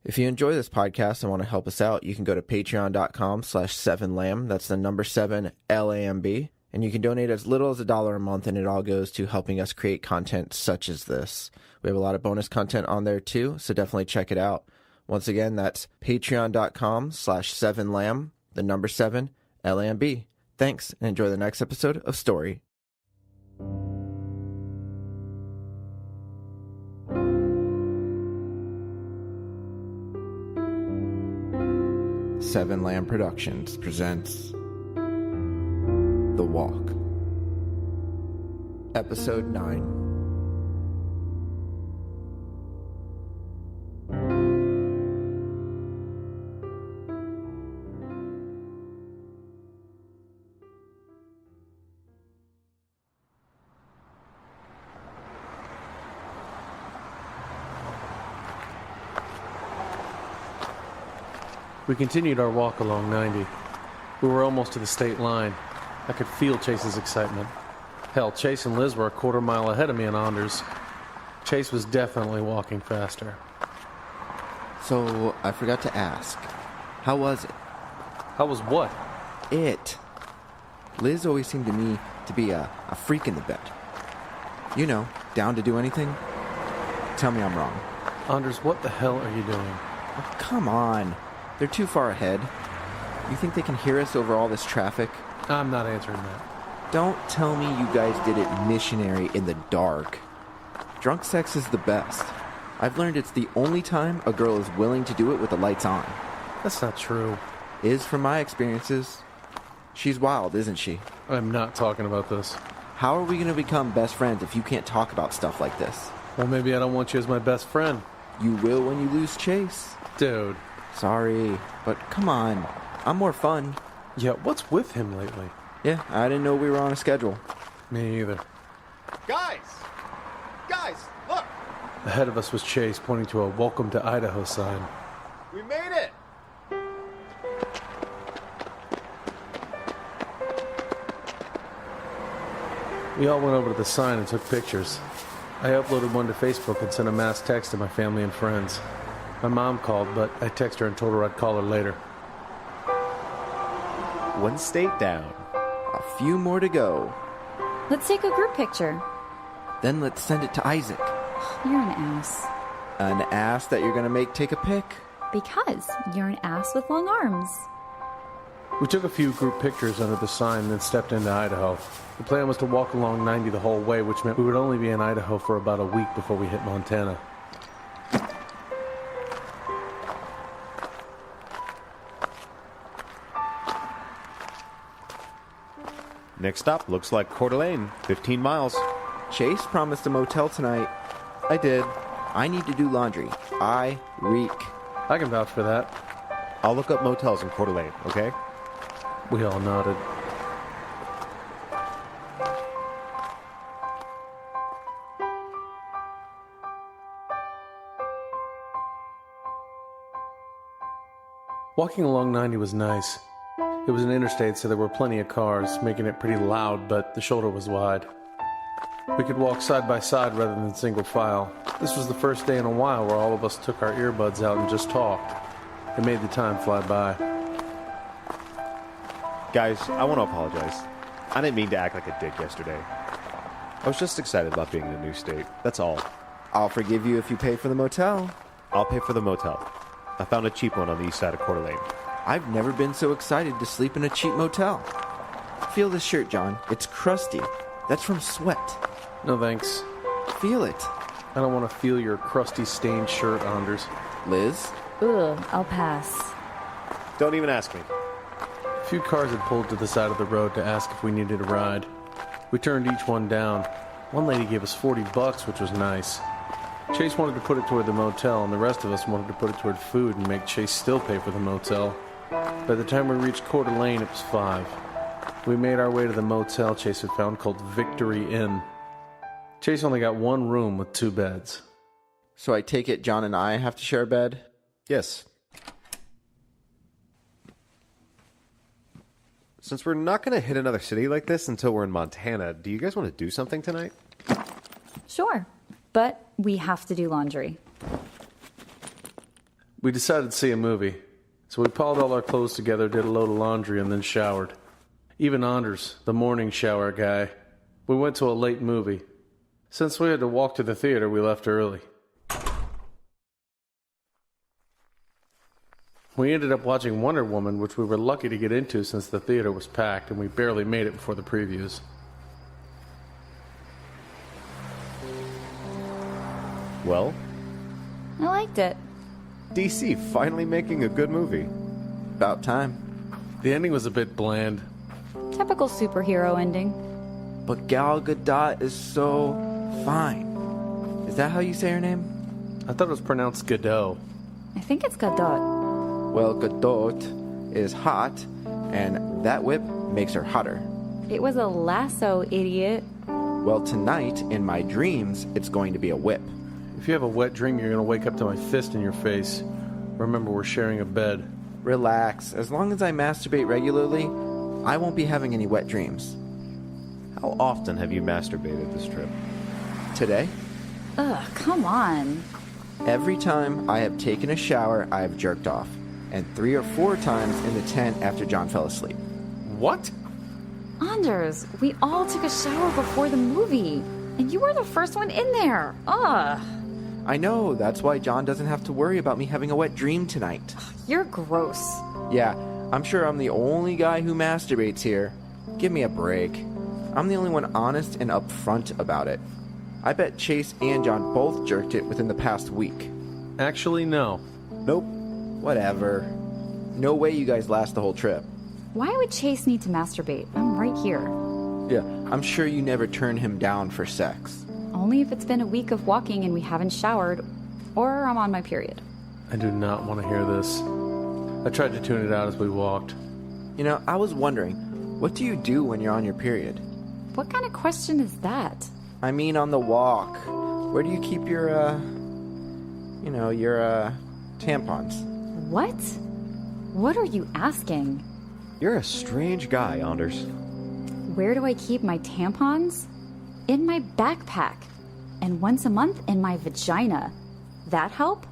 If you enjoy this podcast and want to help us out, you can go to patreon.com/7lamb. That's the number 7LAMB. And you can donate as little as $1 a month, and it all goes to helping us create content such as this. We have a lot of bonus content on there too, so definitely check it out. Once again, that's patreon.com/7lamb, the number 7LAMB. Thanks, and enjoy the next episode of Story. Seven Lamb Productions presents The Walk, Episode 9. We continued our walk along 90. We were almost to the state line. I could feel Chase's excitement. Hell, Chase and Liz were a quarter mile ahead of me and Anders. Chase was definitely walking faster. So, I forgot to ask. How was it? How was what? It. Liz always seemed to me to be a freak in the bed. You know, down to do anything. Tell me I'm wrong. Anders, what the hell are you doing? Oh, come on. They're too far ahead. You think they can hear us over all this traffic? I'm not answering that. Don't tell me you guys did it missionary in the dark. Drunk sex is the best. I've learned it's the only time a girl is willing to do it with the lights on. That's not true. Is from my experiences. She's wild, isn't she? I'm not talking about this. How are we going to become best friends if you can't talk about stuff like this? Well, maybe I don't want you as my best friend. You will when you lose Chase. Dude. Sorry, but come on. I'm more fun. Yeah, what's with him lately? Yeah, I didn't know we were on a schedule. Me either. Guys, look! Ahead of us was Chase, pointing to a "Welcome to Idaho" sign. We made it! We all went over to the sign and took pictures. I uploaded one to Facebook and sent a mass text to my family and friends. My mom called, but I texted her and told her I'd call her later. One state down. A few more to go. Let's take a group picture. Then let's send it to Isaac. You're an ass. An ass that you're going to make take a pic? Because you're an ass with long arms. We took a few group pictures under the sign and then stepped into Idaho. The plan was to walk along 90 the whole way, which meant we would only be in Idaho for about a week before we hit Montana. Next stop looks like Coeur, 15 miles. Chase promised a motel tonight. I did. I need to do laundry. I reek. I can vouch for that. I'll look up motels in Coeur, okay? We all nodded. Walking along 90 was nice. It was an interstate, so there were plenty of cars, making it pretty loud, but the shoulder was wide. We could walk side by side rather than single file. This was the first day in a while where all of us took our earbuds out and just talked. It made the time fly by. Guys, I want to apologize. I didn't mean to act like a dick yesterday. I was just excited about being in a new state. That's all. I'll forgive you if you pay for the motel. I'll pay for the motel. I found a cheap one on the east side of Coeur. I've never been so excited to sleep in a cheap motel. Feel this shirt, John. It's crusty. That's from sweat. No thanks. Feel it. I don't want to feel your crusty stained shirt, Anders. Liz? Ugh, I'll pass. Don't even ask me. A few cars had pulled to the side of the road to ask if we needed a ride. We turned each one down. One lady gave us $40, which was nice. Chase wanted to put it toward the motel, and the rest of us wanted to put it toward food and make Chase still pay for the motel. By the time we reached Coeur, it was 5. We made our way to the motel Chase had found called Victory Inn. Chase only got one room with 2 beds. So I take it John and I have to share a bed? Yes. Since we're not going to hit another city like this until we're in Montana, do you guys want to do something tonight? Sure, but we have to do laundry. We decided to see a movie. So we piled all our clothes together, did a load of laundry, and then showered. Even Anders, the morning shower guy. We went to a late movie. Since we had to walk to the theater, we left early. We ended up watching Wonder Woman, which we were lucky to get into since the theater was packed, and we barely made it before the previews. Well, I liked it. DC finally making a good movie. About time. The ending was a bit bland. Typical superhero ending. But Gal Gadot is so fine. Is that how you say her name? I thought it was pronounced Godot. I think it's Gadot. Well, Gadot is hot, and that whip makes her hotter. It was a lasso, idiot. Well, tonight, in my dreams, it's going to be a whip. If you have a wet dream, you're going to wake up to my fist in your face. Remember, we're sharing a bed. Relax. As long as I masturbate regularly, I won't be having any wet dreams. How often have you masturbated this trip? Today, Ugh, come on. every time I have taken a shower, I have jerked off. And 3 or 4 times in the tent after John fell asleep. What? Anders, we all took a shower before the movie. And you were the first one in there. Ugh. I know, that's why John doesn't have to worry about me having a wet dream tonight. You're gross. Yeah, I'm sure I'm the only guy who masturbates here. Give me a break. I'm the only one honest and upfront about it. I bet Chase and John both jerked it within the past week. Actually, no. Nope. Whatever. No way you guys last the whole trip. Why would Chase need to masturbate? I'm right here. Yeah, I'm sure you never turn him down for sex. Only if it's been a week of walking and we haven't showered, or I'm on my period. I do not want to hear this. I tried to tune it out as we walked. You know, I was wondering, what do you do when you're on your period? What kind of question is that? I mean on the walk. Where do you keep your, tampons? What? What are you asking? You're a strange guy, Anders. Where do I keep my tampons? In my backpack. And once a month in my vagina. That help?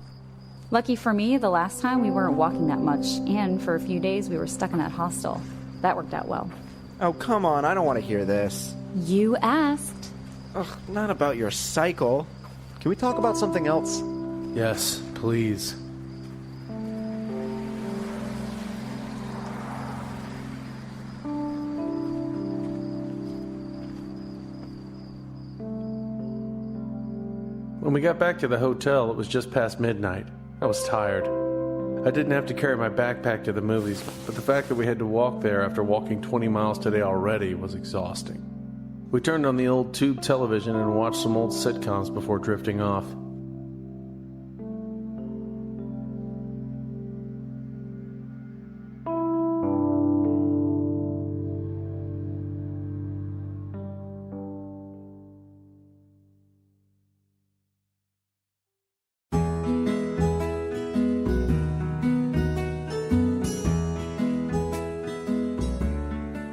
Lucky for me, the last time we weren't walking that much, and for a few days we were stuck in that hostel. That worked out well. Oh, come on, I don't want to hear this. You asked. Ugh, not about your cycle. Can we talk about something else? Yes, please. When we got back to the hotel, it was just past midnight. I was tired. I didn't have to carry my backpack to the movies, but the fact that we had to walk there after walking 20 miles today already was exhausting. We turned on the old tube television and watched some old sitcoms before drifting off.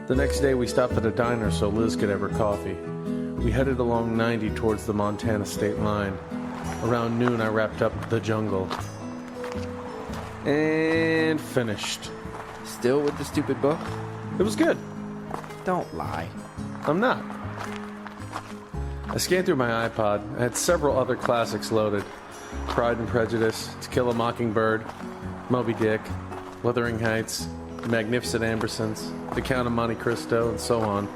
The next day we stopped at a diner so Liz could have her coffee. We headed along 90 towards the Montana state line. Around noon I wrapped up The Jungle. And finished. Still with the stupid book? It was good. Don't lie. I'm not. I scanned through my iPod. I had several other classics loaded. Pride and Prejudice, To Kill a Mockingbird, Moby Dick, Wuthering Heights, The Magnificent Ambersons, The Count of Monte Cristo, and so on.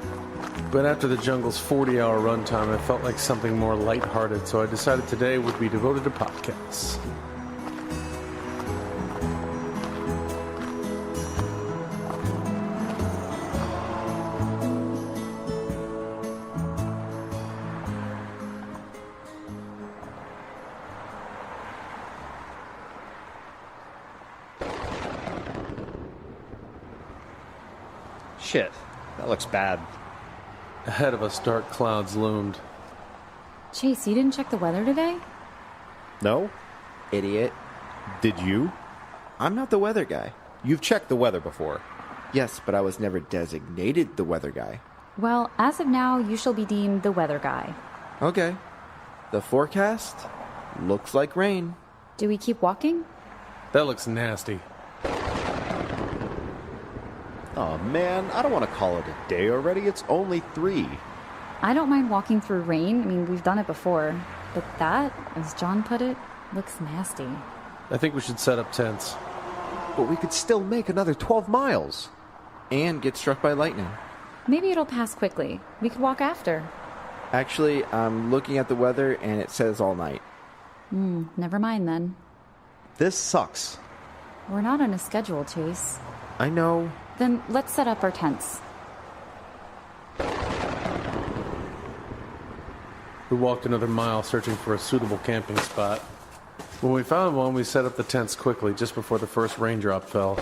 But after The Jungle's 40-hour runtime, I felt like something more lighthearted, so I decided today would be devoted to podcasts. Shit, that looks bad. Ahead of us, dark clouds loomed. Chase, you didn't check the weather today? No? Idiot. Did you? I'm not the weather guy. You've checked the weather before. Yes, but I was never designated the weather guy. Well, as of now, you shall be deemed the weather guy. Okay. The forecast looks like rain. Do we keep walking? That looks nasty. Oh man, I don't want to call it a day already. It's only 3. I don't mind walking through rain. I mean, we've done it before. But that, as John put it, looks nasty. I think we should set up tents. But we could still make another 12 miles. And get struck by lightning. Maybe it'll pass quickly. We could walk after. Actually, I'm looking at the weather and it says all night. Never mind then. This sucks. We're not on a schedule, Chase. I know. Then let's set up our tents. We walked another mile searching for a suitable camping spot. When we found one, we set up the tents quickly just before the first raindrop fell.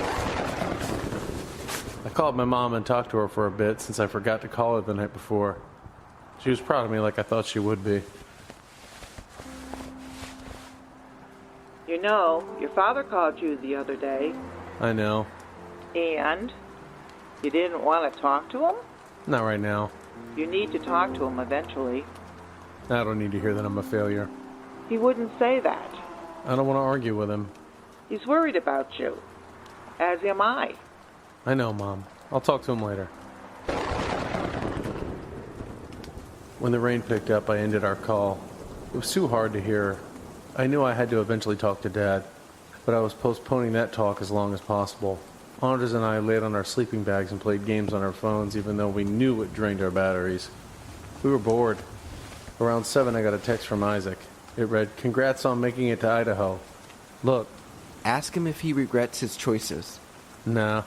I called my mom and talked to her for a bit since I forgot to call her the night before. She was proud of me like I thought she would be. You know, your father called you the other day, I know. and you didn't want to talk to him? Not right now. You need to talk to him eventually. I don't need to hear that I'm a failure. He wouldn't say that. I don't want to argue with him. He's worried about you, as am I. I know, Mom. I'll talk to him later. When the rain picked up, I ended our call. It was too hard to hear. I knew I had to eventually talk to Dad, but I was postponing that talk as long as possible. Anders and I laid on our sleeping bags and played games on our phones, even though we knew it drained our batteries. We were bored. Around 7, I got a text from Isaac. It read, "Congrats on making it to Idaho. Look." Ask him if he regrets his choices. Nah.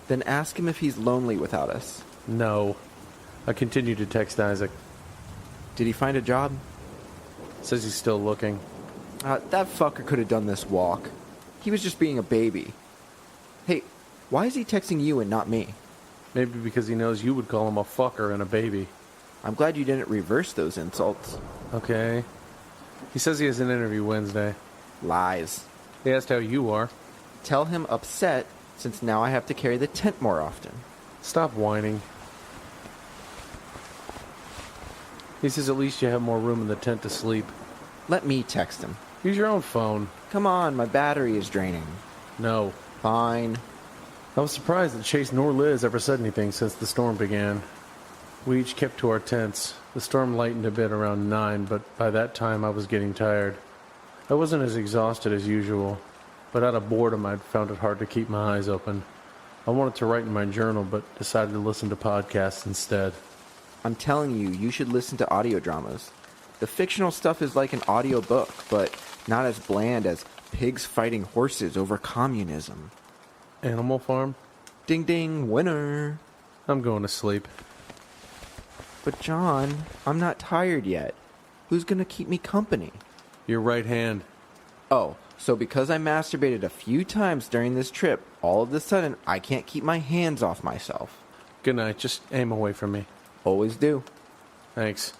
Then ask him if he's lonely without us. No. I continued to text Isaac. Did he find a job? Says he's still looking. That fucker could have done this walk. He was just being a baby. Hey, why is he texting you and not me? Maybe because he knows you would call him a fucker and a baby. I'm glad you didn't reverse those insults. Okay. He says he has an interview Wednesday. Lies. He asked how you are. Tell him upset since now I have to carry the tent more often. Stop whining. He says at least you have more room in the tent to sleep. Let me text him. Use your own phone. Come on, my battery is draining. No. Fine. I was surprised that Chase nor Liz ever said anything since the storm began. We each kept to our tents. The storm lightened a bit around 9, but by that time I was getting tired. I wasn't as exhausted as usual, but out of boredom I'd found it hard to keep my eyes open. I wanted to write in my journal, but decided to listen to podcasts instead. I'm telling you, you should listen to audio dramas. The fictional stuff is like an audio book, but not as bland as pigs fighting horses over communism. Animal Farm? Ding ding, winner. I'm going to sleep. But John, I'm not tired yet. Who's gonna keep me company? Your right hand. Oh, so because I masturbated a few times during this trip, all of a sudden I can't keep my hands off myself. Good night. Just aim away from me. Always do. Thanks.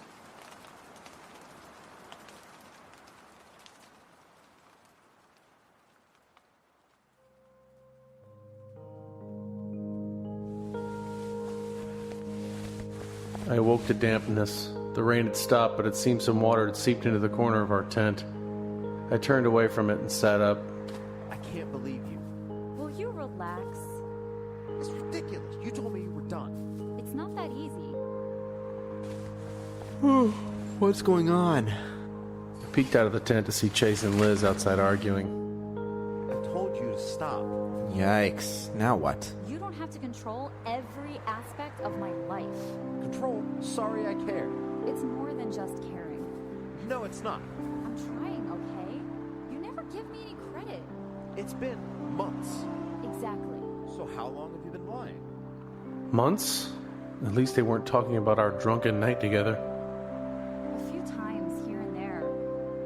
I awoke to dampness. The rain had stopped, but it seemed some water had seeped into the corner of our tent. I turned away from it and sat up. I can't believe you. Will you relax? It's ridiculous. You told me you were done. It's not that easy. What's going on? I peeked out of the tent to see Chase and Liz outside arguing. I told you to stop. Yikes. Now what? You don't have to control every aspect of my life. Control. Sorry I care. It's more than just caring. No, it's not. I'm trying, okay? You never give me any credit. It's been months. Exactly. So how long have you been lying? Months? At least they weren't talking about our drunken night together. A few times here and there.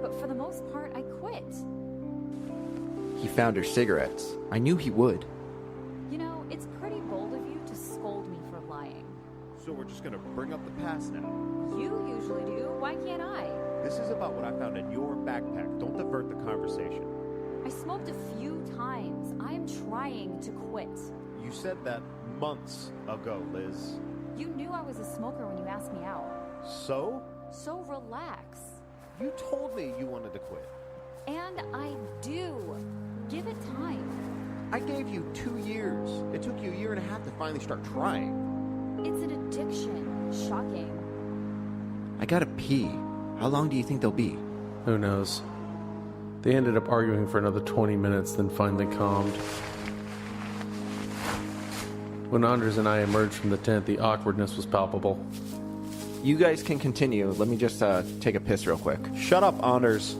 But for the most part, I quit. He found her cigarettes. I knew he would. You know, it's pretty bold of you to scold me for lying. So we're just gonna bring up the past now. You usually do. Why can't I? This is about what I found in your backpack. Don't divert the conversation. I smoked a few times. I am trying to quit. You said that months ago, Liz. You knew I was a smoker when you asked me out. So? So relax. You told me you wanted to quit. And I do. Give it time. I gave you 2 years. It took you a year and a half to finally start trying. It's an addiction. Shocking. I gotta pee. How long do you think they'll be? Who knows? They ended up arguing for another 20 minutes, then finally calmed. When Anders and I emerged from the tent, the awkwardness was palpable. You guys can continue. Let me just take a piss real quick. Shut up, Anders.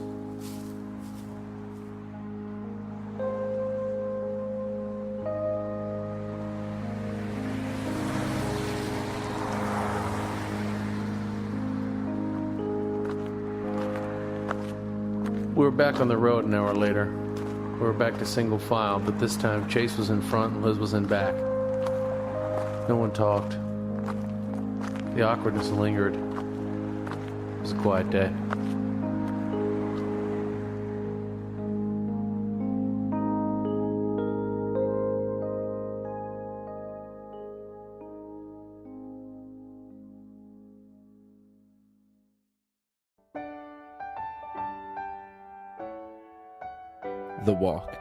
We were back on the road an hour later. We were back to single file, but this time Chase was in front and Liz was in back. No one talked. The awkwardness lingered. It was a quiet day. The Walk.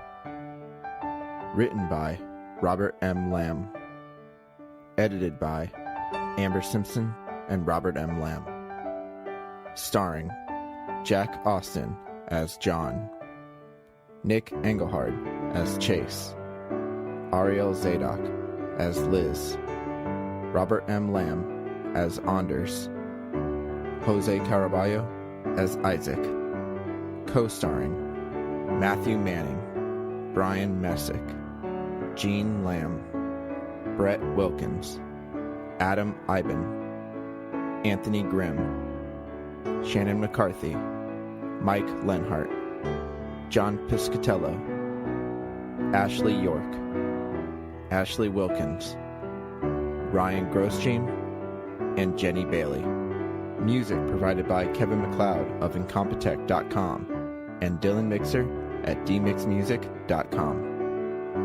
Written by Robert M. Lamb. Edited by Amber Simpson and Robert M. Lamb. Starring Jack Austin as John, Nick Engelhard as Chase, Ariel Zadok as Liz, Robert M. Lamb as Anders, Jose Caraballo as Isaac. Co-starring Matthew Manning, Brian Messick, Gene Lamb, Brett Wilkins, Adam Iben, Anthony Grimm, Shannon McCarthy, Mike Lenhart, John Piscatello, Ashley York, Ashley Wilkins, Ryan Grosjean, and Jenny Bailey. Music provided by Kevin MacLeod of Incompetech.com and Dylan Mixer at dmixmusic.com.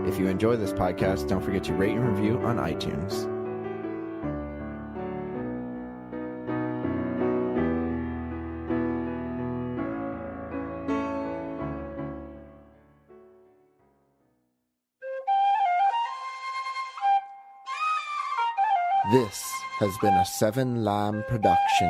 If you enjoy this podcast, don't forget to rate and review on iTunes. This has been a 7 Lamb production.